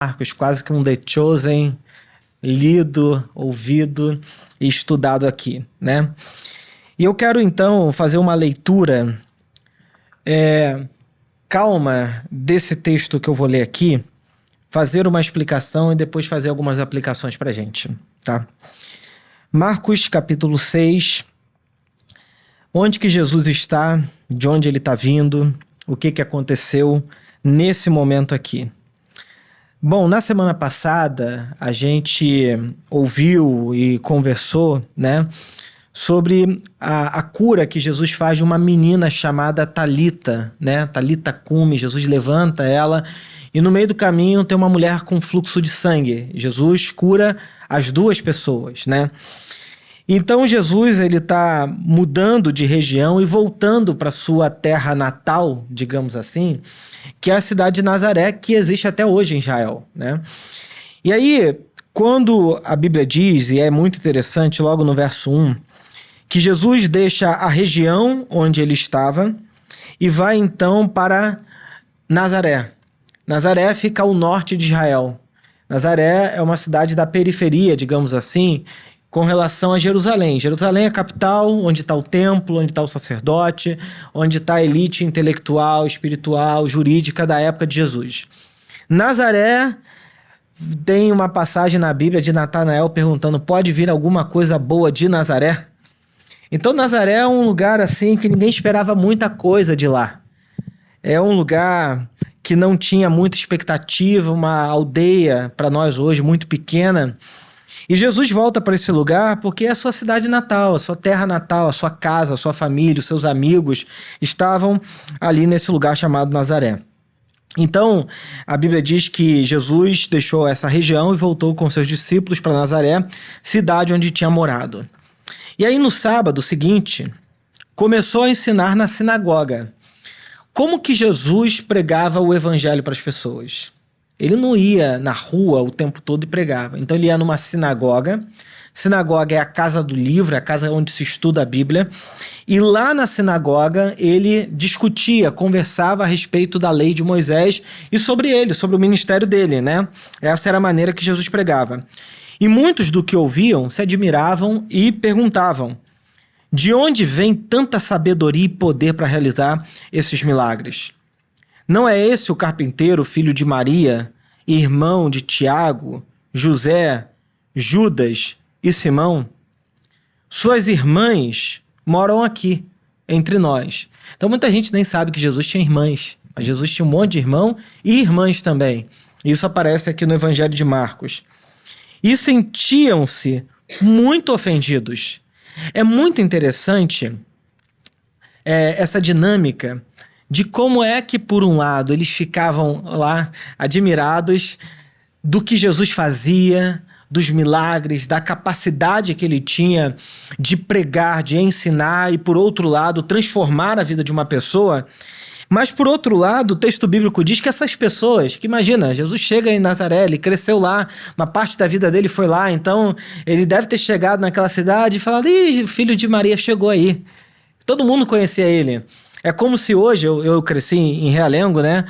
Marcos, quase que um The Chosen, lido, ouvido e estudado aqui, né? E eu quero então fazer uma leitura calma desse texto que eu vou ler aqui, fazer uma explicação e depois fazer algumas aplicações pra gente, tá? Marcos capítulo 6, onde que Jesus está, de onde ele está vindo, o que que aconteceu nesse momento aqui. Bom, na semana passada a gente ouviu e conversou, né, sobre a cura que Jesus faz de uma menina chamada Talita, né, Talita Cumi. Jesus levanta ela e no meio do caminho tem uma mulher com fluxo de sangue. Jesus cura as duas pessoas, né? Então Jesus ele está mudando de região e voltando para sua terra natal, digamos assim, que é a cidade de Nazaré, que existe até hoje em Israel, né? E aí, quando a Bíblia diz, e é muito interessante, logo no verso 1, que Jesus deixa a região onde ele estava e vai então para Nazaré. Nazaré fica ao norte de Israel. Nazaré é uma cidade da periferia, digamos assim, com relação a Jerusalém. Jerusalém é a capital, onde está o templo, onde está o sacerdote, onde está a elite intelectual, espiritual, jurídica da época de Jesus. Nazaré tem uma passagem na Bíblia de Natanael perguntando: pode vir alguma coisa boa de Nazaré? Então Nazaré é um lugar assim que ninguém esperava muita coisa de lá. É um lugar que não tinha muita expectativa, uma aldeia para nós hoje muito pequena. E Jesus volta para esse lugar porque é a sua cidade natal, a sua terra natal, a sua casa, a sua família, os seus amigos estavam ali nesse lugar chamado Nazaré. Então, a Bíblia diz que Jesus deixou essa região e voltou com seus discípulos para Nazaré, cidade onde tinha morado. E aí no sábado seguinte, começou a ensinar na sinagoga. Como que Jesus pregava o evangelho para as pessoas? Ele não ia na rua o tempo todo e pregava. Então ele ia numa sinagoga. Sinagoga é a casa do livro, é a casa onde se estuda a Bíblia. E lá na sinagoga ele discutia, conversava a respeito da lei de Moisés e sobre ele, sobre o ministério dele, né? Essa era a maneira que Jesus pregava. E muitos do que ouviam se admiravam e perguntavam: de onde vem tanta sabedoria e poder para realizar esses milagres? Não é esse o carpinteiro, filho de Maria, irmão de Tiago, José, Judas e Simão? Suas irmãs moram aqui, entre nós. Então muita gente nem sabe que Jesus tinha irmãs, mas Jesus tinha um monte de irmão e irmãs também. Isso aparece aqui no Evangelho de Marcos. E sentiam-se muito ofendidos. É muito interessante essa dinâmica de como é que, por um lado, eles ficavam lá admirados do que Jesus fazia, dos milagres, da capacidade que ele tinha de pregar, de ensinar e, por outro lado, transformar a vida de uma pessoa. Mas, por outro lado, o texto bíblico diz que essas pessoas, que imagina, Jesus chega em Nazaré, ele cresceu lá, uma parte da vida dele foi lá, então ele deve ter chegado naquela cidade e falado: ih, o filho de Maria chegou aí. Todo mundo conhecia ele. É como se hoje, eu cresci em Realengo, né,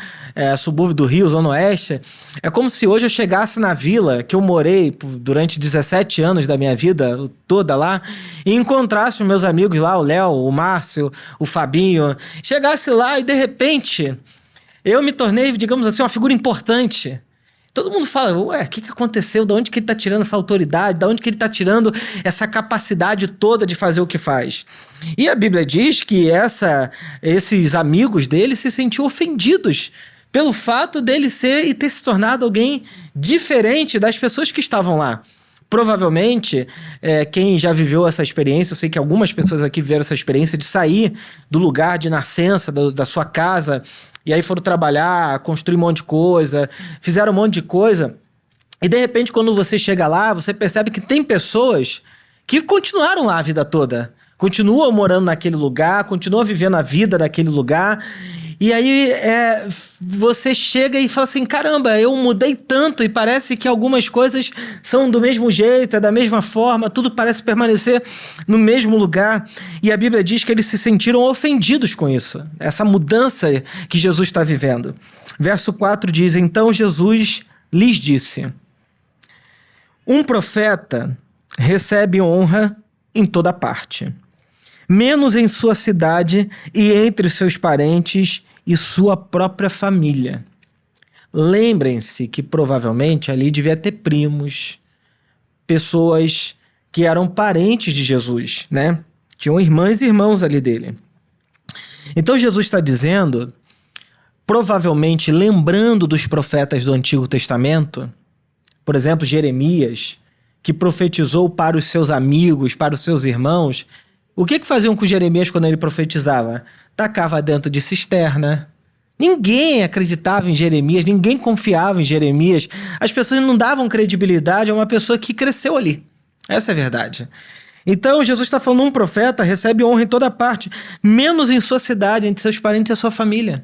subúrbio do Rio, Zona Oeste, é como se hoje eu chegasse na vila, que eu morei durante 17 anos da minha vida toda lá, e encontrasse os meus amigos lá, o Léo, o Márcio, o Fabinho, chegasse lá e de repente eu me tornei, digamos assim, uma figura importante. Todo mundo fala: ué, o que aconteceu? De onde que ele está tirando essa autoridade? De onde que ele está tirando essa capacidade toda de fazer o que faz? E a Bíblia diz que esses amigos dele se sentiam ofendidos pelo fato dele ser e ter se tornado alguém diferente das pessoas que estavam lá. Provavelmente, quem já viveu essa experiência, eu sei que algumas pessoas aqui viveram essa experiência de sair do lugar de nascença, da sua casa, e aí foram trabalhar, construir um monte de coisa, fizeram um monte de coisa, e de repente quando você chega lá, você percebe que tem pessoas que continuaram lá a vida toda, continuam morando naquele lugar, continuam vivendo a vida daquele lugar. E aí você chega e fala assim: caramba, eu mudei tanto e parece que algumas coisas são do mesmo jeito, é da mesma forma, tudo parece permanecer no mesmo lugar. E a Bíblia diz que eles se sentiram ofendidos com isso, essa mudança que Jesus está vivendo. Verso 4 diz: então Jesus lhes disse: um profeta recebe honra em toda parte, menos em sua cidade e entre seus parentes e sua própria família. Lembrem-se que provavelmente ali devia ter primos, pessoas que eram parentes de Jesus, né? Tinham irmãs e irmãos ali dele. Então Jesus está dizendo, provavelmente lembrando dos profetas do Antigo Testamento, por exemplo, Jeremias, que profetizou para os seus amigos, para os seus irmãos. O que faziam com Jeremias quando ele profetizava? Tacava dentro de cisterna. Ninguém acreditava em Jeremias, ninguém confiava em Jeremias. As pessoas não davam credibilidade a uma pessoa que cresceu ali. Essa é a verdade. Então, Jesus está falando, um profeta recebe honra em toda parte, menos em sua cidade, entre seus parentes e a sua família.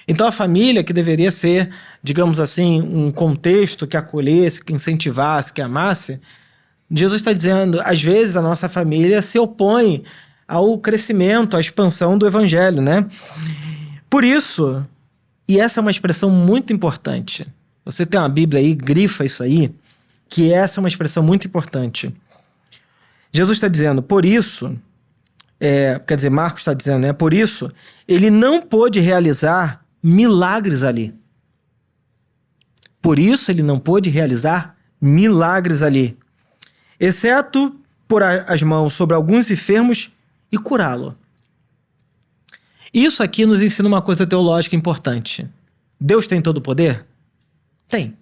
Então, a família, que deveria ser, digamos assim, um contexto que acolhesse, que incentivasse, que amasse, Jesus está dizendo, às vezes a nossa família se opõe ao crescimento, à expansão do evangelho, né? Por isso, e essa é uma expressão muito importante, você tem uma Bíblia aí, grifa isso aí, que essa é uma expressão muito importante. Jesus está dizendo, por isso, quer dizer, Marcos está dizendo, né? Por isso, ele não pôde realizar milagres ali. Por isso, ele não pôde realizar milagres ali, exceto pôr as mãos sobre alguns enfermos e curá-lo. Isso aqui nos ensina uma coisa teológica importante. Deus tem todo o poder? Tem.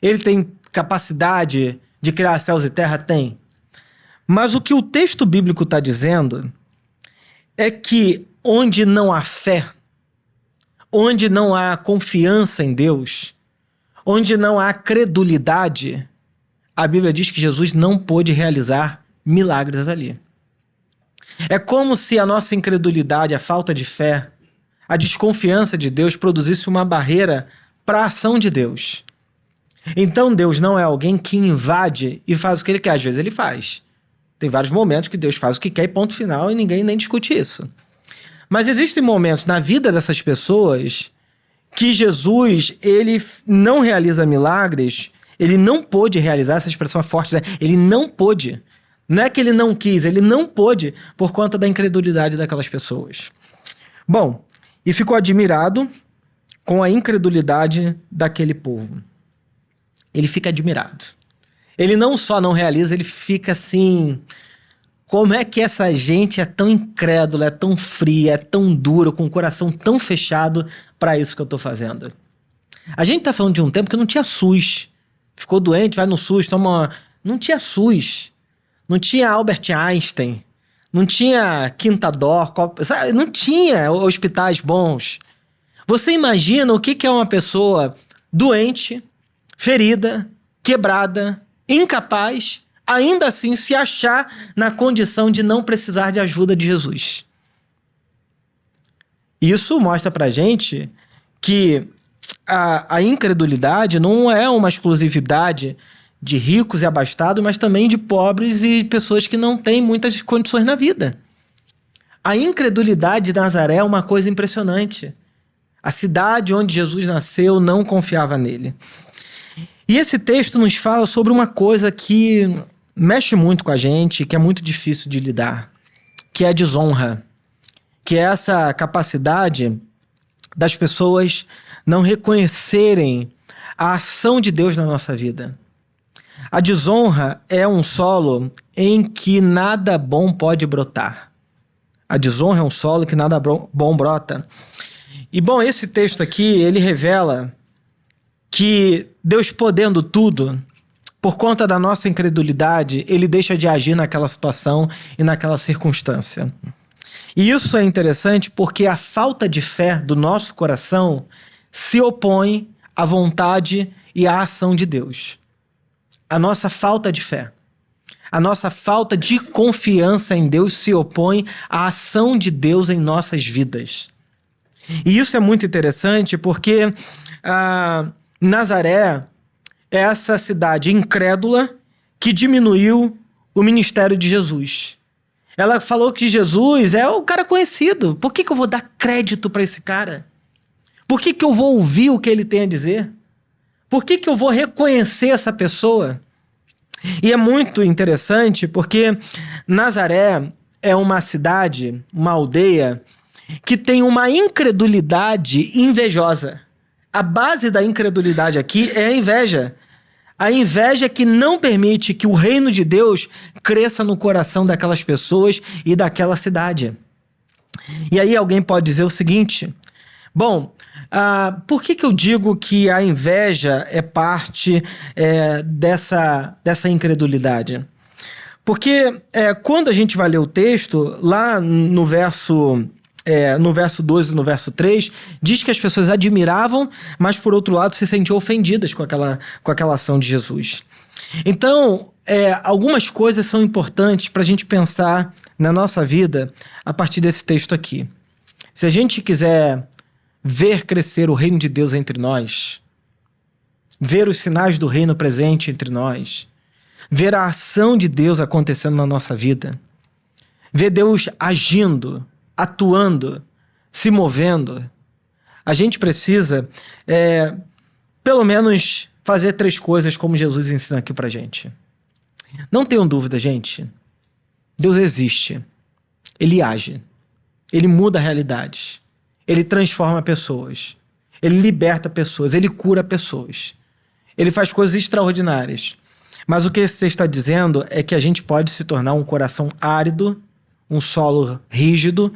Ele tem capacidade de criar céus e terra? Tem. Mas o que o texto bíblico está dizendo é que onde não há fé, onde não há confiança em Deus, onde não há credulidade, a Bíblia diz que Jesus não pôde realizar milagres ali. É como se a nossa incredulidade, a falta de fé, a desconfiança de Deus produzisse uma barreira para a ação de Deus. Então Deus não é alguém que invade e faz o que ele quer. Às vezes ele faz. Tem vários momentos que Deus faz o que quer e ponto final e ninguém nem discute isso. Mas existem momentos na vida dessas pessoas que Jesus, ele não realiza milagres, ele não pôde realizar, essa expressão é forte, né? Ele não pôde. Não é que ele não quis, ele não pôde por conta da incredulidade daquelas pessoas. Bom, e ficou admirado com a incredulidade daquele povo. Ele fica admirado. Ele não só não realiza, ele fica assim... Como é que essa gente é tão incrédula, é tão fria, é tão dura, com o coração tão fechado para isso que eu estou fazendo? A gente está falando de um tempo que não tinha SUS. Ficou doente, vai no SUS, toma... Não tinha SUS. Não tinha Albert Einstein, não tinha Quinta Dor, não tinha hospitais bons. Você imagina o que é uma pessoa doente, ferida, quebrada, incapaz, ainda assim se achar na condição de não precisar de ajuda de Jesus. Isso mostra pra gente que a incredulidade não é uma exclusividade de ricos e abastados, mas também de pobres e pessoas que não têm muitas condições na vida. A incredulidade de Nazaré é uma coisa impressionante. A cidade onde Jesus nasceu não confiava nele. E esse texto nos fala sobre uma coisa que mexe muito com a gente, que é muito difícil de lidar, que é a desonra, que é essa capacidade das pessoas não reconhecerem a ação de Deus na nossa vida. A desonra é um solo em que nada bom pode brotar. A desonra é um solo que nada bom brota. E bom, esse texto aqui, ele revela que Deus, podendo tudo, por conta da nossa incredulidade, ele deixa de agir naquela situação e naquela circunstância. E isso é interessante porque a falta de fé do nosso coração se opõe à vontade e à ação de Deus. A nossa falta de fé, a nossa falta de confiança em Deus se opõe à ação de Deus em nossas vidas. E isso é muito interessante porque Nazaré é essa cidade incrédula que diminuiu o ministério de Jesus. Ela falou que Jesus é o cara conhecido. Por que eu vou dar crédito para esse cara? Por que eu vou ouvir o que ele tem a dizer? Por que eu vou reconhecer essa pessoa? E é muito interessante porque Nazaré é uma cidade, uma aldeia, que tem uma incredulidade invejosa. A base da incredulidade aqui é a inveja. A inveja que não permite que o reino de Deus cresça no coração daquelas pessoas e daquela cidade. E aí alguém pode dizer o seguinte: bom, por que eu digo que a inveja é parte dessa incredulidade? Porque quando a gente vai ler o texto, lá no verso 2 e no verso 3, diz que as pessoas admiravam, mas por outro lado se sentiam ofendidas com aquela ação de Jesus. Então, algumas coisas são importantes para a gente pensar na nossa vida a partir desse texto aqui. Se a gente quiser ver crescer o reino de Deus entre nós, ver os sinais do reino presente entre nós, ver a ação de Deus acontecendo na nossa vida, ver Deus agindo, atuando, se movendo, a gente precisa, pelo menos, fazer 3 coisas como Jesus ensina aqui pra gente. Não tenham dúvida, gente. Deus existe. Ele age. Ele muda realidades. Ele transforma pessoas. Ele liberta pessoas. Ele cura pessoas. Ele faz coisas extraordinárias. Mas o que esse texto está dizendo é que a gente pode se tornar um coração árido, um solo rígido,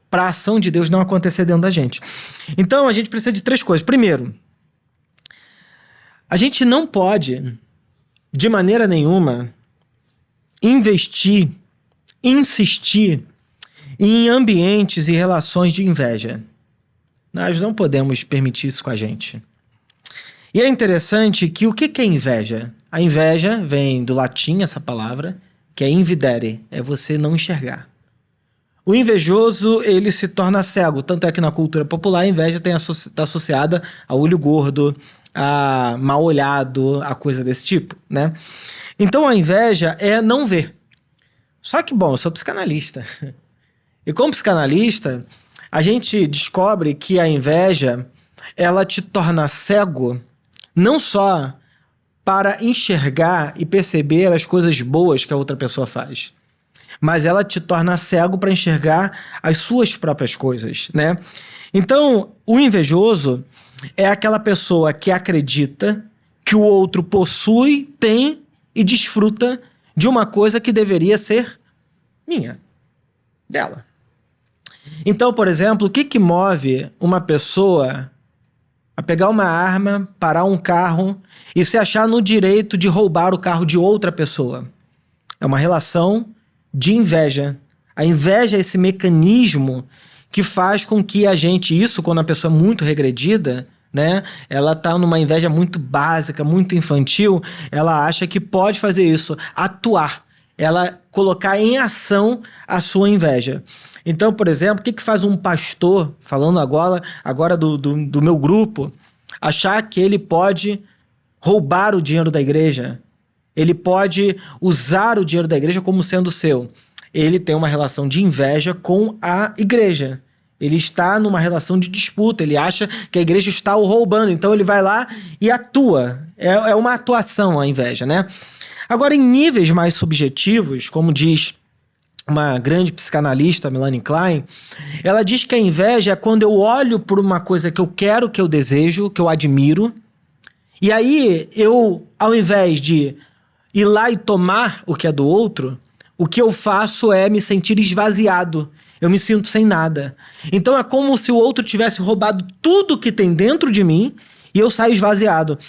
para a ação de Deus não acontecer dentro da gente. Então, a gente precisa de 3 coisas. Primeiro, a gente não pode, de maneira nenhuma, investir, insistir em ambientes e relações de inveja. Nós não podemos permitir isso com a gente. E é interessante que o que é inveja? A inveja vem do latim, essa palavra, que é invidere, é você não enxergar. O invejoso, ele se torna cego, tanto é que na cultura popular a inveja está associada a olho gordo, a mal olhado, a coisa desse tipo, né? Então a inveja é não ver. Só que, bom, eu sou psicanalista. E como psicanalista, a gente descobre que a inveja, ela te torna cego, não só para enxergar e perceber as coisas boas que a outra pessoa faz, mas ela te torna cego para enxergar as suas próprias coisas, né? Então, o invejoso é aquela pessoa que acredita que o outro possui, tem e desfruta de uma coisa que deveria ser minha, dela. Então, por exemplo, o que move uma pessoa a pegar uma arma, parar um carro e se achar no direito de roubar o carro de outra pessoa? É uma relação de inveja. A inveja é esse mecanismo que faz com que a gente, isso quando a pessoa é muito regredida, né, ela tá numa inveja muito básica, muito infantil, ela acha que pode fazer isso, atuar, ela colocar em ação a sua inveja. Então, por exemplo, o que faz um pastor, falando agora do meu grupo, achar que ele pode roubar o dinheiro da igreja? Ele pode usar o dinheiro da igreja como sendo seu. Ele tem uma relação de inveja com a igreja. Ele está numa relação de disputa. Ele acha que a igreja está o roubando. Então ele vai lá e atua. É uma atuação a inveja, né? Agora, em níveis mais subjetivos, como diz uma grande psicanalista, Melanie Klein, ela diz que a inveja é quando eu olho por uma coisa que eu quero, que eu desejo, que eu admiro, e aí eu, ao invés de ir lá e tomar o que é do outro, o que eu faço é me sentir esvaziado. Eu me sinto sem nada. Então é como se o outro tivesse roubado tudo que tem dentro de mim e eu saio esvaziado.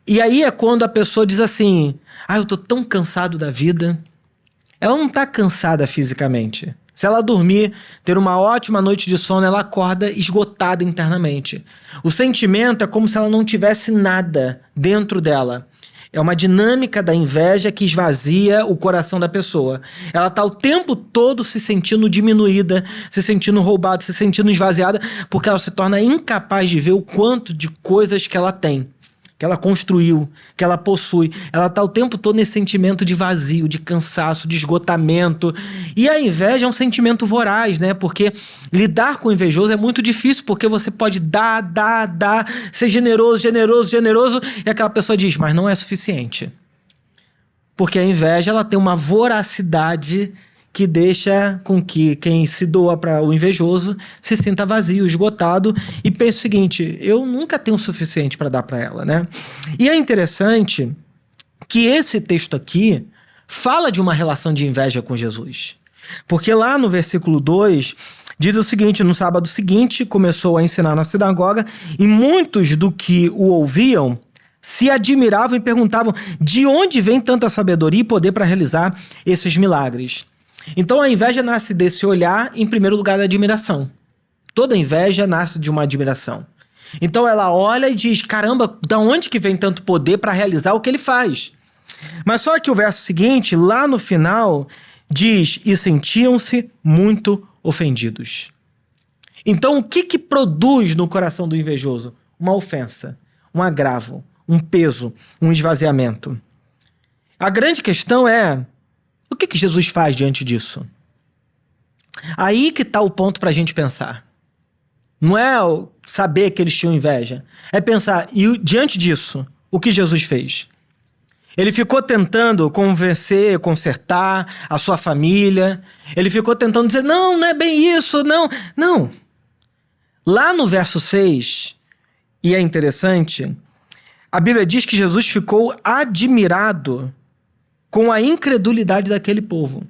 E aí é quando a pessoa diz assim: eu tô tão cansado da vida. Ela não tá cansada fisicamente. Se ela dormir, ter uma ótima noite de sono, ela acorda esgotada internamente. O sentimento é como se ela não tivesse nada dentro dela. É uma dinâmica da inveja que esvazia o coração da pessoa. Ela tá o tempo todo se sentindo diminuída, se sentindo roubada, se sentindo esvaziada, porque ela se torna incapaz de ver o quanto de coisas que ela tem. que ela construiu, que ela possui. Ela está o tempo todo nesse sentimento de vazio, de cansaço, de esgotamento. E a inveja é um sentimento voraz, né? Porque lidar com o invejoso é muito difícil, porque você pode dar, ser generoso, e aquela pessoa diz, mas não é suficiente. Porque a inveja, ela tem uma voracidade que deixa com que quem se doa para o invejoso se sinta vazio, esgotado e pense o seguinte, eu nunca tenho o suficiente para dar para ela, né? E é interessante que esse texto aqui fala de uma relação de inveja com Jesus. Porque lá no versículo 2 diz o seguinte, no sábado seguinte começou a ensinar na sinagoga e muitos do que o ouviam se admiravam e perguntavam de onde vem tanta sabedoria e poder para realizar esses milagres. Então a inveja nasce desse olhar, em primeiro lugar, da admiração. Toda inveja nasce de uma admiração. Então ela olha e diz, caramba, da onde que vem tanto poder para realizar o que ele faz? Mas só que o verso seguinte, lá no final, diz, e sentiam-se muito ofendidos. Então o que produz no coração do invejoso? Uma ofensa, um agravo, um peso, um esvaziamento. A grande questão é, o que Jesus faz diante disso? Aí que está o ponto para a gente pensar. Não é saber que eles tinham inveja. É pensar, e diante disso, o que Jesus fez? Ele ficou tentando convencer, consertar a sua família. Ele ficou tentando dizer, não é bem isso, não. Não. Lá no verso 6, e é interessante, a Bíblia diz que Jesus ficou admirado com a incredulidade daquele povo.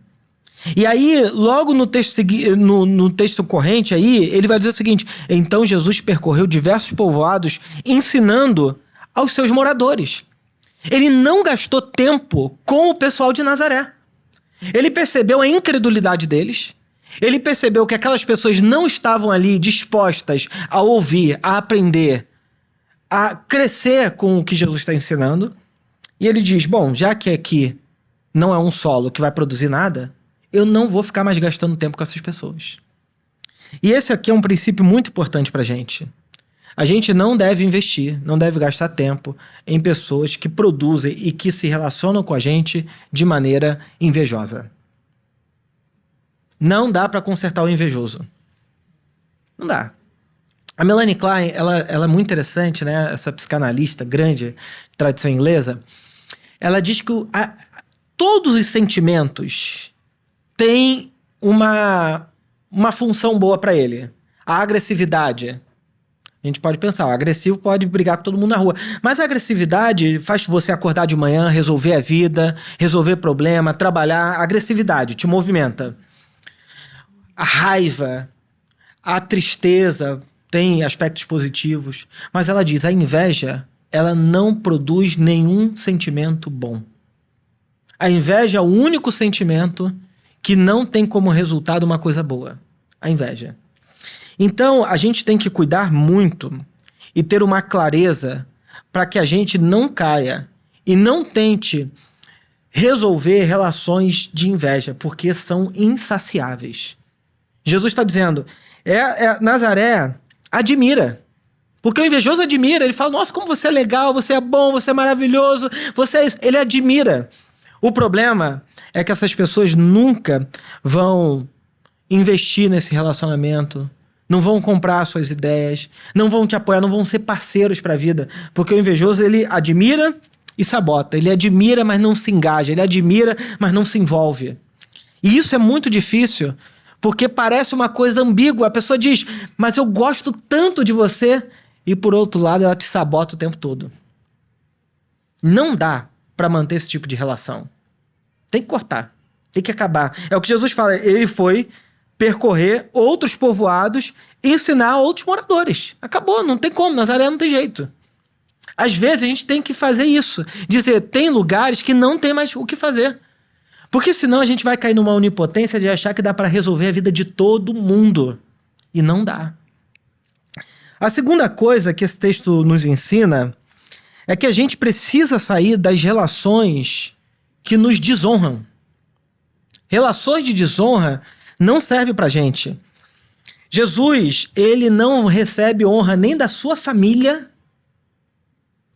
E aí, logo no texto corrente aí, ele vai dizer o seguinte, então Jesus percorreu diversos povoados ensinando aos seus moradores. Ele não gastou tempo com o pessoal de Nazaré. Ele percebeu a incredulidade deles, ele percebeu que aquelas pessoas não estavam ali dispostas a ouvir, a aprender, a crescer com o que Jesus está ensinando. E ele diz, bom, já que aqui não é um solo que vai produzir nada, eu não vou ficar mais gastando tempo com essas pessoas. E esse aqui é um princípio muito importante para a gente. A gente não deve investir, não deve gastar tempo em pessoas que produzem e que se relacionam com a gente de maneira invejosa. Não dá para consertar o invejoso. Não dá. A Melanie Klein, ela é muito interessante, né? Essa psicanalista grande, de tradição inglesa. Ela diz que todos os sentimentos têm uma função boa para ele. A agressividade. A gente pode pensar, o agressivo pode brigar com todo mundo na rua. Mas a agressividade faz você acordar de manhã, resolver a vida, resolver problema, trabalhar. A agressividade te movimenta. A raiva, a tristeza tem aspectos positivos. Mas ela diz, a inveja, ela não produz nenhum sentimento bom. A inveja é o único sentimento que não tem como resultado uma coisa boa. A inveja. Então, a gente tem que cuidar muito e ter uma clareza para que a gente não caia e não tente resolver relações de inveja, porque são insaciáveis. Jesus está dizendo, Nazaré admira. Porque o invejoso admira, ele fala, nossa, como você é legal, você é bom, você é maravilhoso, você é isso. Ele admira. O problema é que essas pessoas nunca vão investir nesse relacionamento, não vão comprar suas ideias, não vão te apoiar, não vão ser parceiros para a vida. Porque o invejoso, ele admira e sabota. Ele admira, mas não se engaja. Ele admira, mas não se envolve. E isso é muito difícil, porque parece uma coisa ambígua. A pessoa diz, mas eu gosto tanto de você, e por outro lado ela te sabota o tempo todo. Não dá para manter esse tipo de relação. Tem que cortar, tem que acabar. É o que Jesus fala, ele foi percorrer outros povoados e ensinar outros moradores. Acabou, não tem como, Nazaré não tem jeito. Às vezes a gente tem que fazer isso, dizer, tem lugares que não tem mais o que fazer. Porque senão a gente vai cair numa onipotência de achar que dá para resolver a vida de todo mundo. E não dá. A segunda coisa que esse texto nos ensina é que a gente precisa sair das relações que nos desonram. Relações de desonra não servem pra gente. Jesus, ele não recebe honra nem da sua família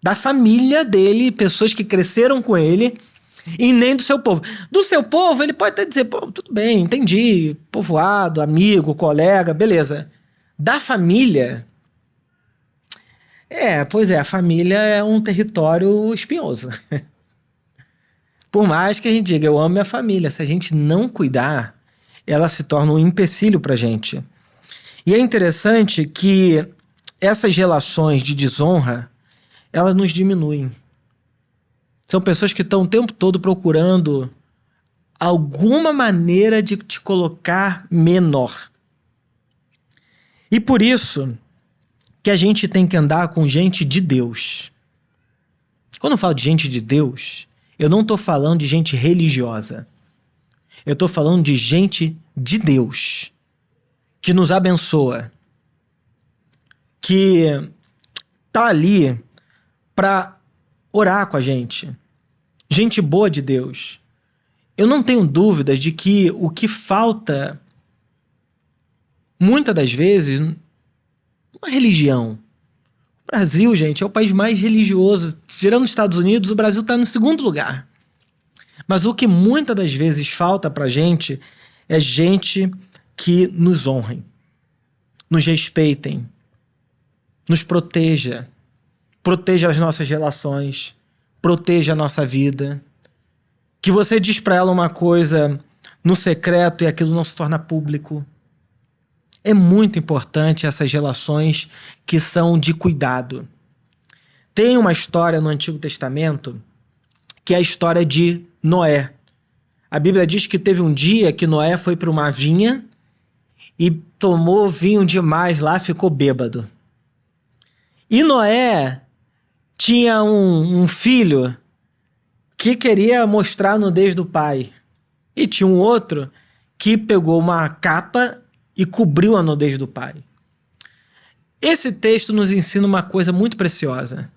Da família dele, pessoas que cresceram com ele, e nem do seu povo. Do seu povo, ele pode até dizer, pô, tudo bem, entendi, povoado, amigo, colega, beleza. Da família, pois é, a família é um território espinhoso. Por mais que a gente diga, eu amo minha família, se a gente não cuidar, ela se torna um empecilho pra gente. E é interessante que essas relações de desonra, elas nos diminuem. São pessoas que estão o tempo todo procurando alguma maneira de te colocar menor. E por isso que a gente tem que andar com gente de Deus. Quando eu falo de gente de Deus, eu não estou falando de gente religiosa. Eu estou falando de gente de Deus, que nos abençoa, que está ali para orar com a gente. Gente boa de Deus. Eu não tenho dúvidas de que o que falta, muitas das vezes, uma religião. O Brasil, gente, é o país mais religioso. Tirando os Estados Unidos, o Brasil está no segundo lugar. Mas o que muitas das vezes falta pra gente é gente que nos honrem, nos respeitem, nos proteja as nossas relações, proteja a nossa vida. Que você diz pra ela uma coisa no secreto e aquilo não se torna público. É muito importante essas relações que são de cuidado. Tem uma história no Antigo Testamento que é a história de Noé. A Bíblia diz que teve um dia que Noé foi para uma vinha e tomou vinho demais lá, ficou bêbado. E Noé tinha um filho que queria mostrar a nudez do pai. E tinha um outro que pegou uma capa e cobriu a nudez do pai. Esse texto nos ensina uma coisa muito preciosa.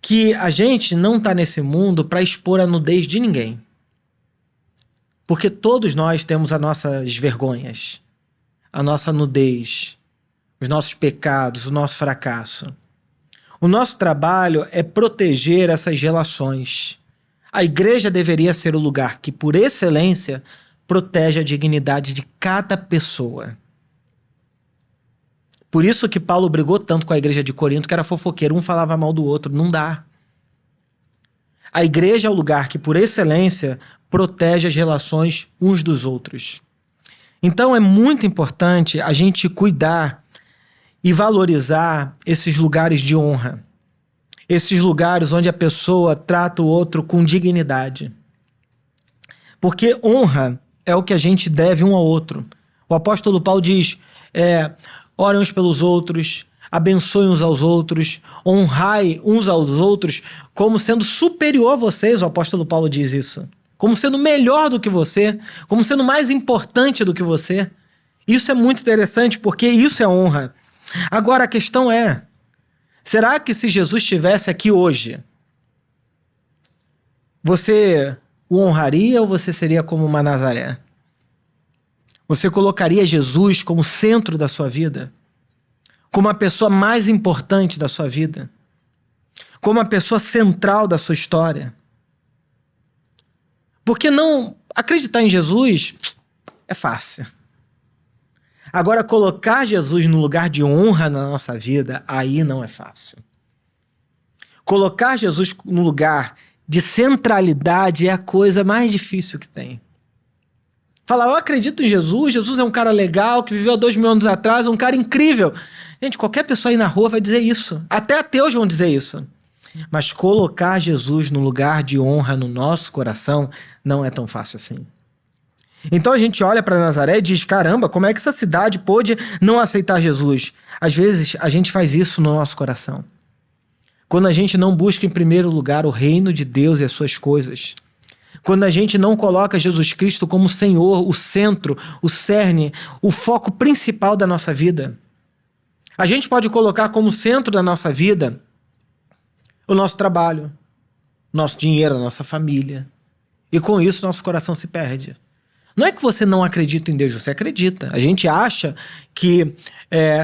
Que a gente não está nesse mundo para expor a nudez de ninguém. Porque todos nós temos as nossas vergonhas, a nossa nudez, os nossos pecados, o nosso fracasso. O nosso trabalho é proteger essas relações. A igreja deveria ser o lugar que, por excelência, protege a dignidade de cada pessoa. Por isso que Paulo brigou tanto com a igreja de Corinto, que era fofoqueiro, um falava mal do outro. Não dá. A igreja é o lugar que, por excelência, protege as relações uns dos outros. Então é muito importante a gente cuidar e valorizar esses lugares de honra. Esses lugares onde a pessoa trata o outro com dignidade. Porque honra é o que a gente deve um ao outro. O apóstolo Paulo diz, orem uns pelos outros, abençoem uns aos outros, honrai uns aos outros como sendo superior a vocês, o apóstolo Paulo diz isso. Como sendo melhor do que você, como sendo mais importante do que você. Isso é muito interessante porque isso é honra. Agora a questão é, será que se Jesus estivesse aqui hoje, você o honraria ou você seria como uma Nazaré? Você colocaria Jesus como centro da sua vida? Como a pessoa mais importante da sua vida? Como a pessoa central da sua história? Porque não acreditar em Jesus é fácil. Agora, colocar Jesus no lugar de honra na nossa vida, aí não é fácil. Colocar Jesus no lugar de centralidade é a coisa mais difícil que tem. Falar, eu acredito em Jesus, Jesus é um cara legal, que viveu há 2000 anos atrás, um cara incrível. Gente, qualquer pessoa aí na rua vai dizer isso. Até ateus vão dizer isso. Mas colocar Jesus no lugar de honra no nosso coração não é tão fácil assim. Então a gente olha para Nazaré e diz, caramba, como é que essa cidade pôde não aceitar Jesus? Às vezes a gente faz isso no nosso coração. Quando a gente não busca em primeiro lugar o reino de Deus e as suas coisas. Quando a gente não coloca Jesus Cristo como o Senhor, o centro, o cerne, o foco principal da nossa vida. A gente pode colocar como centro da nossa vida o nosso trabalho, nosso dinheiro, a nossa família. E com isso nosso coração se perde. Não é que você não acredita em Deus, você acredita. A gente acha que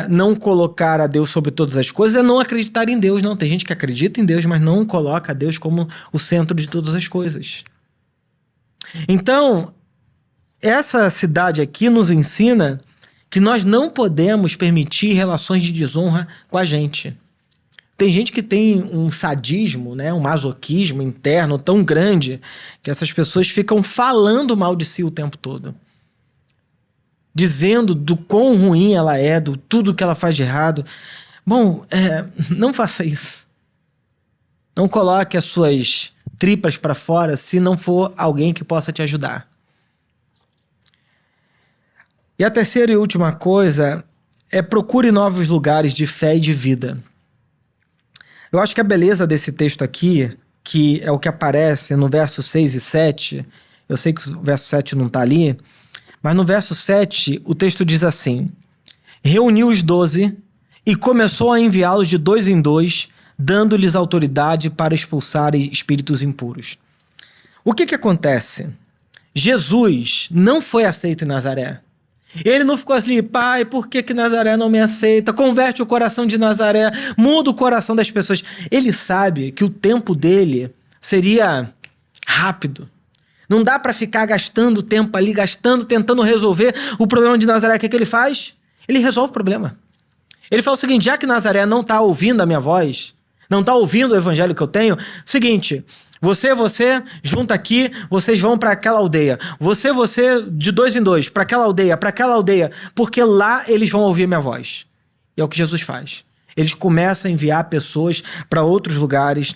não colocar a Deus sobre todas as coisas é não acreditar em Deus. Não, tem gente que acredita em Deus, mas não coloca a Deus como o centro de todas as coisas. Então, essa cidade aqui nos ensina que nós não podemos permitir relações de desonra com a gente. Tem gente que tem um sadismo, né, um masoquismo interno tão grande que essas pessoas ficam falando mal de si o tempo todo. Dizendo do quão ruim ela é, do tudo que ela faz de errado. Bom, não faça isso. Não coloque as suas tripas para fora se não for alguém que possa te ajudar. E a terceira e última coisa é procure novos lugares de fé e de vida. Eu acho que a beleza desse texto aqui, que é o que aparece no verso 6 e 7, eu sei que o verso 7 não está ali, mas no verso 7 o texto diz assim: reuniu os 12 e começou a enviá-los de 2 em 2, dando-lhes autoridade para expulsarem espíritos impuros. O que acontece? Jesus não foi aceito em Nazaré. Ele não ficou assim, pai, por que Nazaré não me aceita? Converte o coração de Nazaré, muda o coração das pessoas. Ele sabe que o tempo dele seria rápido. Não dá para ficar gastando tempo ali, tentando resolver o problema de Nazaré. O que ele faz? Ele resolve o problema. Ele fala o seguinte: já que Nazaré não está ouvindo a minha voz, não está ouvindo o evangelho que eu tenho, seguinte, você, junta aqui, vocês vão para aquela aldeia. Você, de 2 em 2, para aquela aldeia, porque lá eles vão ouvir minha voz. E é o que Jesus faz. Eles começam a enviar pessoas para outros lugares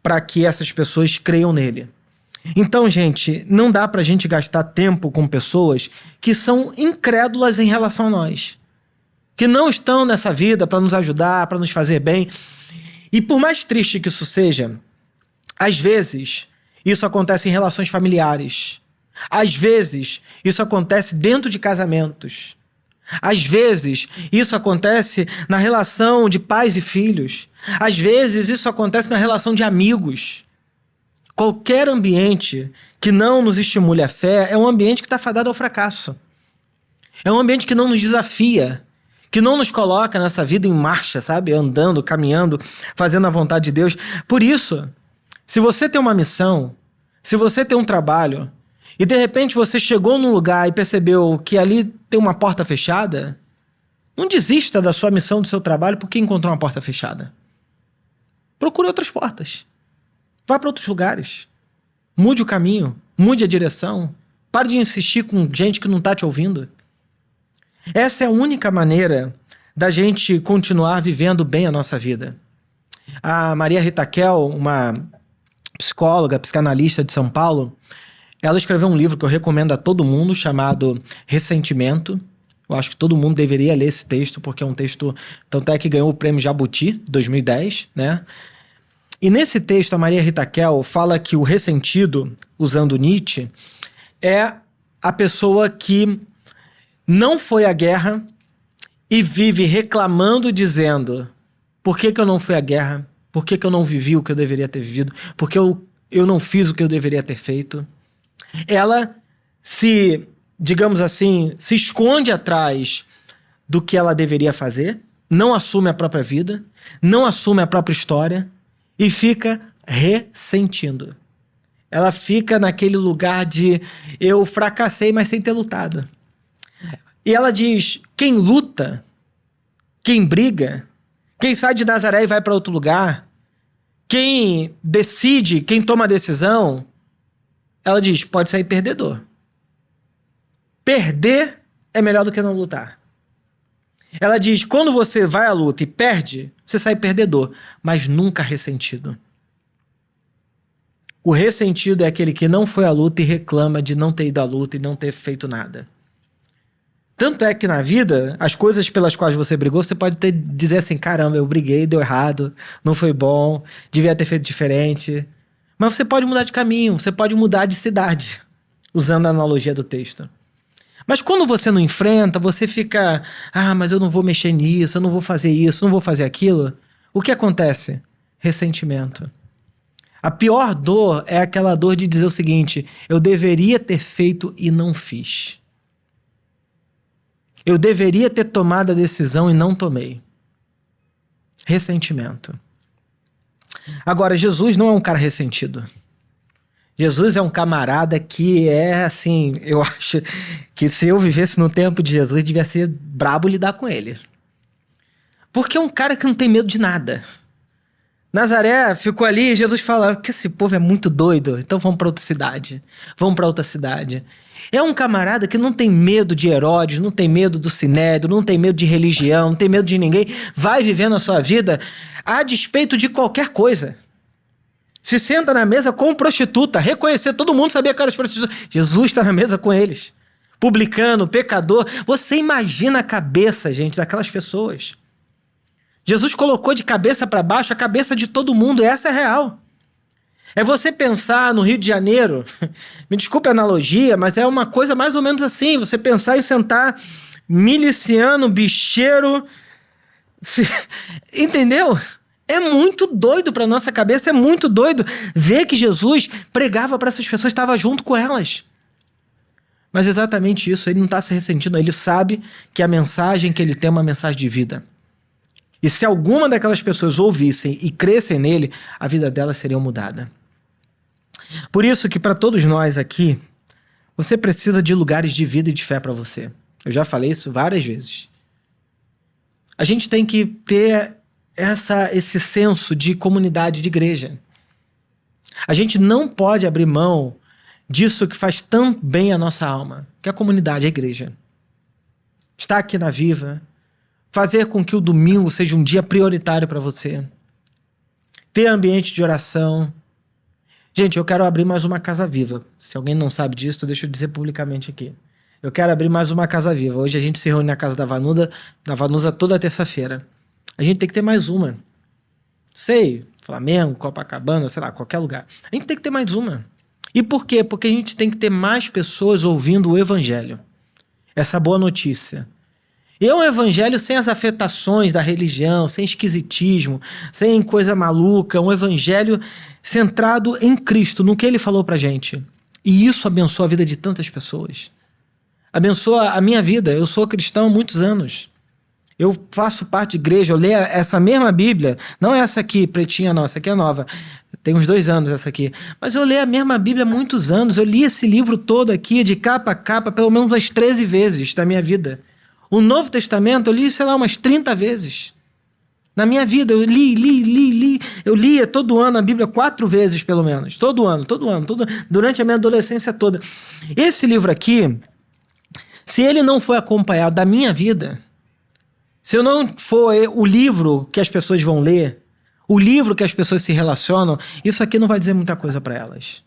para que essas pessoas creiam nele. Então, gente, não dá para a gente gastar tempo com pessoas que são incrédulas em relação a nós, que não estão nessa vida para nos ajudar, para nos fazer bem. E por mais triste que isso seja, às vezes, isso acontece em relações familiares. Às vezes, isso acontece dentro de casamentos. Às vezes, isso acontece na relação de pais e filhos. Às vezes, isso acontece na relação de amigos. Qualquer ambiente que não nos estimule a fé é um ambiente que está fadado ao fracasso. É um ambiente que não nos desafia, que não nos coloca nessa vida em marcha, sabe? Andando, caminhando, fazendo a vontade de Deus. Por isso, se você tem uma missão, se você tem um trabalho, e de repente você chegou num lugar e percebeu que ali tem uma porta fechada, não desista da sua missão, do seu trabalho, porque encontrou uma porta fechada. Procure outras portas. Vá para outros lugares. Mude o caminho, mude a direção. Pare de insistir com gente que não está te ouvindo. Essa é a única maneira da gente continuar vivendo bem a nossa vida. A Maria Rita Kel, uma psicóloga, psicanalista de São Paulo, ela escreveu um livro que eu recomendo a todo mundo, chamado Ressentimento. Eu acho que todo mundo deveria ler esse texto, porque é um texto, tanto é que ganhou o prêmio Jabuti, 2010, né? E nesse texto, a Maria Rita Kel fala que o ressentido, usando Nietzsche, é a pessoa que não foi à guerra e vive reclamando, dizendo: por que eu não fui à guerra? Por que eu não vivi o que eu deveria ter vivido? Por que eu não fiz o que eu deveria ter feito? Ela se, digamos assim, se esconde atrás do que ela deveria fazer, não assume a própria vida, não assume a própria história e fica ressentindo. Ela fica naquele lugar de eu fracassei, mas sem ter lutado. E ela diz: quem luta, quem briga, quem sai de Nazaré e vai para outro lugar, quem decide, quem toma a decisão, ela diz, pode sair perdedor. Perder é melhor do que não lutar. Ela diz, quando você vai à luta e perde, você sai perdedor, mas nunca ressentido. O ressentido é aquele que não foi à luta e reclama de não ter ido à luta e não ter feito nada. Tanto é que na vida, as coisas pelas quais você brigou, você pode dizer assim, caramba, eu briguei, deu errado, não foi bom, devia ter feito diferente. Mas você pode mudar de caminho, você pode mudar de cidade, usando a analogia do texto. Mas quando você não enfrenta, você fica, mas eu não vou mexer nisso, eu não vou fazer isso, não vou fazer aquilo. O que acontece? Ressentimento. A pior dor é aquela dor de dizer o seguinte: eu deveria ter feito e não fiz. Eu deveria ter tomado a decisão e não tomei. Ressentimento. Agora, Jesus não é um cara ressentido. Jesus é um camarada que é assim, eu acho que se eu vivesse no tempo de Jesus, devia ser brabo lidar com ele. Porque é um cara que não tem medo de nada. Nazaré ficou ali e Jesus fala que esse povo é muito doido, então vamos para outra cidade. Vamos para outra cidade. É um camarada que não tem medo de Herodes, não tem medo do Sinédrio, não tem medo de religião, não tem medo de ninguém. Vai vivendo a sua vida a despeito de qualquer coisa. Se senta na mesa com prostituta, reconhecer, todo mundo sabia que era prostituta. Jesus está na mesa com eles. Publicano, pecador. Você imagina a cabeça, gente, daquelas pessoas. Jesus colocou de cabeça para baixo a cabeça de todo mundo, e essa é real. É você pensar no Rio de Janeiro, me desculpe a analogia, mas é uma coisa mais ou menos assim, você pensar em sentar miliciano, bicheiro, entendeu? É muito doido para nossa cabeça, é muito doido ver que Jesus pregava para essas pessoas, estava junto com elas. Mas exatamente isso, ele não está se ressentindo, ele sabe que a mensagem que ele tem é uma mensagem de vida. E se alguma daquelas pessoas ouvissem e crescem nele, a vida delas seria mudada. Por isso que para todos nós aqui, você precisa de lugares de vida e de fé para você. Eu já falei isso várias vezes. A gente tem que ter esse senso de comunidade, de igreja. A gente não pode abrir mão disso que faz tão bem a nossa alma, que é a comunidade, a igreja. Estar aqui na Viva, fazer com que o domingo seja um dia prioritário para você. Ter ambiente de oração. Gente, eu quero abrir mais uma Casa Viva. Se alguém não sabe disso, deixa eu dizer publicamente aqui. Eu quero abrir mais uma Casa Viva. Hoje a gente se reúne na casa da Vanusa toda terça-feira. A gente tem que ter mais uma. Sei, Flamengo, Copacabana, sei lá, qualquer lugar. A gente tem que ter mais uma. E por quê? Porque a gente tem que ter mais pessoas ouvindo o Evangelho. Essa boa notícia. E é um evangelho sem as afetações da religião, sem esquisitismo, sem coisa maluca, um evangelho centrado em Cristo, no que ele falou pra gente. E isso abençoa a vida de tantas pessoas. Abençoa a minha vida. Eu sou cristão há muitos anos. Eu faço parte de igreja, eu leio essa mesma Bíblia, não essa aqui, pretinha não, essa aqui é nova. Tem uns 2 anos essa aqui. Mas eu leio a mesma Bíblia há muitos anos. Eu li esse livro todo aqui, de capa a capa, pelo menos umas 13 vezes da minha vida. O Novo Testamento eu li, sei lá, umas 30 vezes. Na minha vida, eu li. Eu lia todo ano a Bíblia 4 vezes, pelo menos. Todo ano. Durante a minha adolescência toda. Esse livro aqui, se ele não foi acompanhado da minha vida, se eu não for o livro que as pessoas vão ler, o livro que as pessoas se relacionam, isso aqui não vai dizer muita coisa para elas.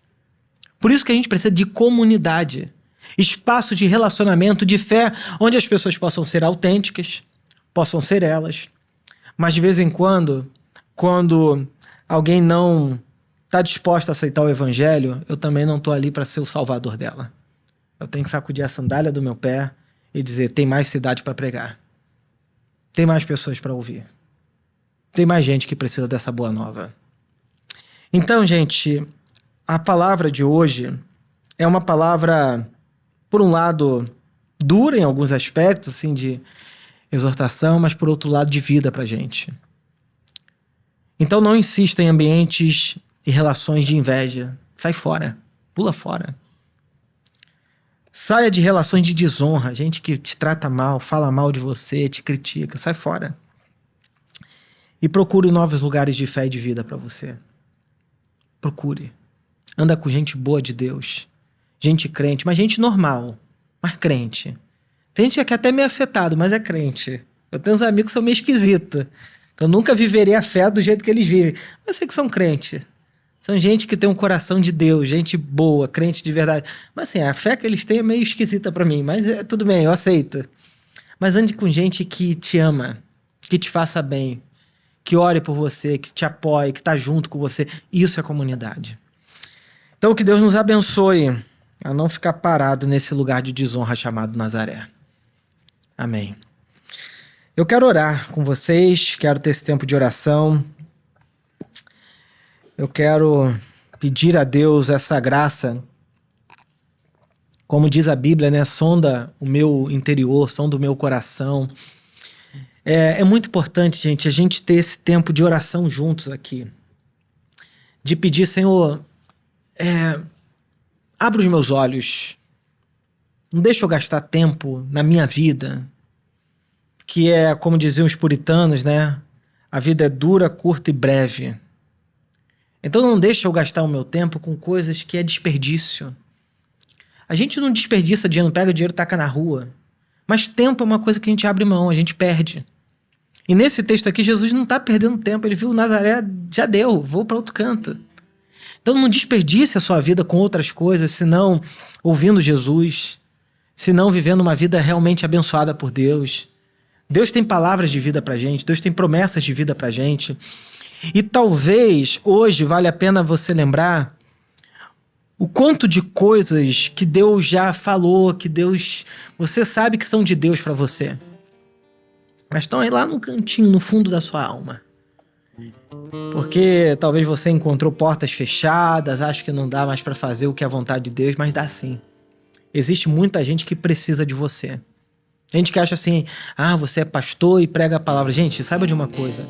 Por isso que a gente precisa de comunidade. Espaço de relacionamento, de fé, onde as pessoas possam ser autênticas, possam ser elas. Mas de vez em quando alguém não está disposto a aceitar o evangelho, eu também não estou ali para ser o salvador dela. Eu tenho que sacudir a sandália do meu pé e dizer, tem mais cidade para pregar. Tem mais pessoas para ouvir. Tem mais gente que precisa dessa boa nova. Então, gente, a palavra de hoje é uma palavra, por um lado, dura em alguns aspectos, assim, de exortação, mas por outro lado, de vida pra gente. Então não insista em ambientes e relações de inveja. Sai fora. Pula fora. Saia de relações de desonra. Gente que te trata mal, fala mal de você, te critica. Sai fora. E procure novos lugares de fé e de vida pra você. Procure. Anda com gente boa de Deus. Gente crente, mas gente normal, mas crente. Tem gente que é até meio afetado, mas é crente. Eu tenho uns amigos que são meio esquisitos. Eu nunca viveria a fé do jeito que eles vivem. Mas eu sei que são crentes. São gente que tem um coração de Deus, gente boa, crente de verdade. Mas assim, a fé que eles têm é meio esquisita pra mim, mas tudo bem, eu aceito. Mas ande com gente que te ama, que te faça bem, que ore por você, que te apoie, que tá junto com você. Isso é comunidade. Então que Deus nos abençoe a não ficar parado nesse lugar de desonra chamado Nazaré. Amém. Eu quero orar com vocês, quero ter esse tempo de oração. eu quero pedir a Deus essa graça, como diz a Bíblia, né? Sonda o meu interior, sonda o meu coração. É muito importante, gente, a gente ter esse tempo de oração juntos aqui. De pedir, Senhor, abra os meus olhos. Não deixa eu gastar tempo na minha vida, que é, como diziam os puritanos, né? A vida é dura, curta e breve. Então não deixa eu gastar o meu tempo com coisas que é desperdício. A gente não desperdiça dinheiro, não pega o dinheiro e taca na rua. Mas tempo é uma coisa que a gente abre mão, a gente perde. E nesse texto aqui, Jesus não está perdendo tempo. Ele viu Nazaré, já deu, vou para outro canto. Então não desperdice a sua vida com outras coisas, senão ouvindo Jesus, senão vivendo uma vida realmente abençoada por Deus. Deus tem palavras de vida pra gente, Deus tem promessas de vida pra gente. E talvez hoje vale a pena você lembrar o quanto de coisas que Deus já falou, que você sabe que são de Deus pra você. Mas estão aí lá no cantinho, no fundo da sua alma. Porque talvez você encontrou portas fechadas, acha que não dá mais pra fazer o que é a vontade de Deus, mas dá sim. Existe muita gente que precisa de você. Gente que acha assim, você é pastor e prega a palavra. Gente, saiba de uma coisa.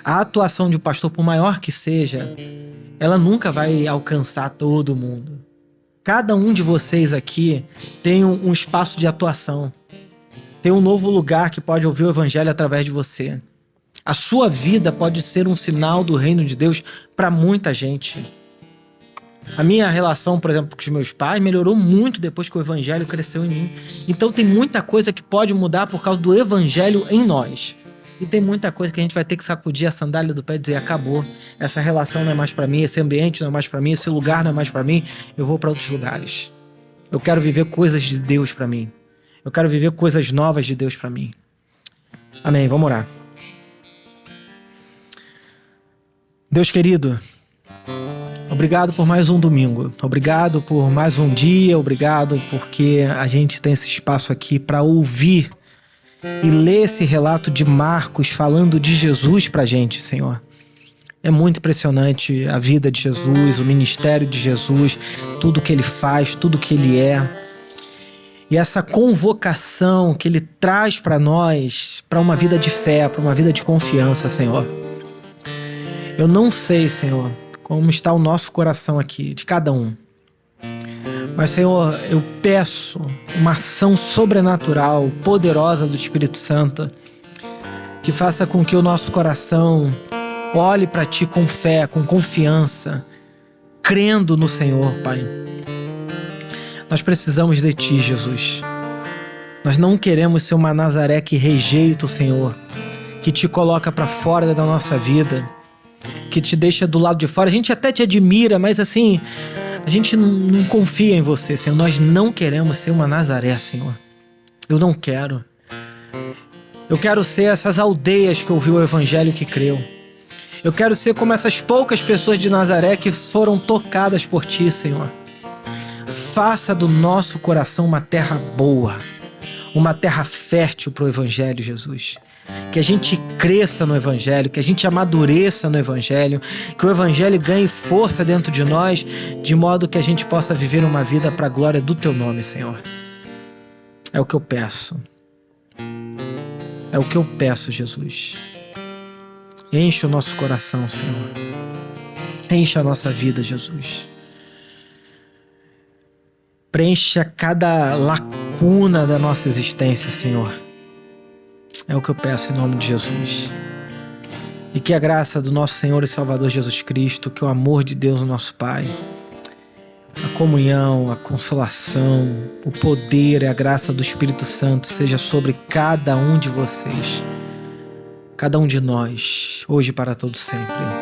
A atuação de um pastor, por maior que seja, ela nunca vai alcançar todo mundo. Cada um de vocês aqui tem um espaço de atuação. Tem um novo lugar que pode ouvir o evangelho através de você. A sua vida pode ser um sinal do reino de Deus para muita gente. A minha relação, por exemplo, com os meus pais melhorou muito depois que o evangelho cresceu em mim. Então tem muita coisa que pode mudar por causa do evangelho em nós. E tem muita coisa que a gente vai ter que sacudir a sandália do pé e dizer, acabou, essa relação não é mais para mim, esse ambiente não é mais para mim, esse lugar não é mais para mim, eu vou para outros lugares. Eu quero viver coisas de Deus para mim. Eu quero viver coisas novas de Deus para mim. Amém, vamos orar. Deus querido, obrigado por mais um domingo, obrigado por mais um dia, obrigado porque a gente tem esse espaço aqui para ouvir e ler esse relato de Marcos falando de Jesus pra gente, Senhor. É muito impressionante a vida de Jesus, o ministério de Jesus, tudo que ele faz, tudo que ele é. E essa convocação que ele traz para nós, para uma vida de fé, para uma vida de confiança, Senhor. Eu não sei, Senhor, como está o nosso coração aqui, de cada um. Mas, Senhor, eu peço uma ação sobrenatural, poderosa do Espírito Santo, que faça com que o nosso coração olhe para Ti com fé, com confiança, crendo no Senhor, Pai. Nós precisamos de Ti, Jesus. Nós não queremos ser uma Nazaré que rejeita o Senhor, que Te coloca para fora da nossa vida, que Te deixa do lado de fora. A gente até Te admira, mas assim, a gente não confia em Você, Senhor. Nós não queremos ser uma Nazaré, Senhor. Eu não quero. Eu quero ser essas aldeias que ouviu o Evangelho e que creu. Eu quero ser como essas poucas pessoas de Nazaré que foram tocadas por Ti, Senhor. Faça do nosso coração uma terra boa, uma terra fértil para o Evangelho, Jesus. Que a gente cresça no Evangelho, que a gente amadureça no Evangelho, que o Evangelho ganhe força dentro de nós, de modo que a gente possa viver uma vida para a glória do Teu nome, Senhor. É o que eu peço. É o que eu peço, Jesus. Enche o nosso coração, Senhor. Enche a nossa vida, Jesus. Preencha cada lacuna da nossa existência, Senhor. É o que eu peço em nome de Jesus. E que a graça do nosso Senhor e Salvador Jesus Cristo, que o amor de Deus, o nosso Pai, a comunhão, a consolação, o poder e a graça do Espírito Santo seja sobre cada um de vocês, cada um de nós, hoje e para todo sempre.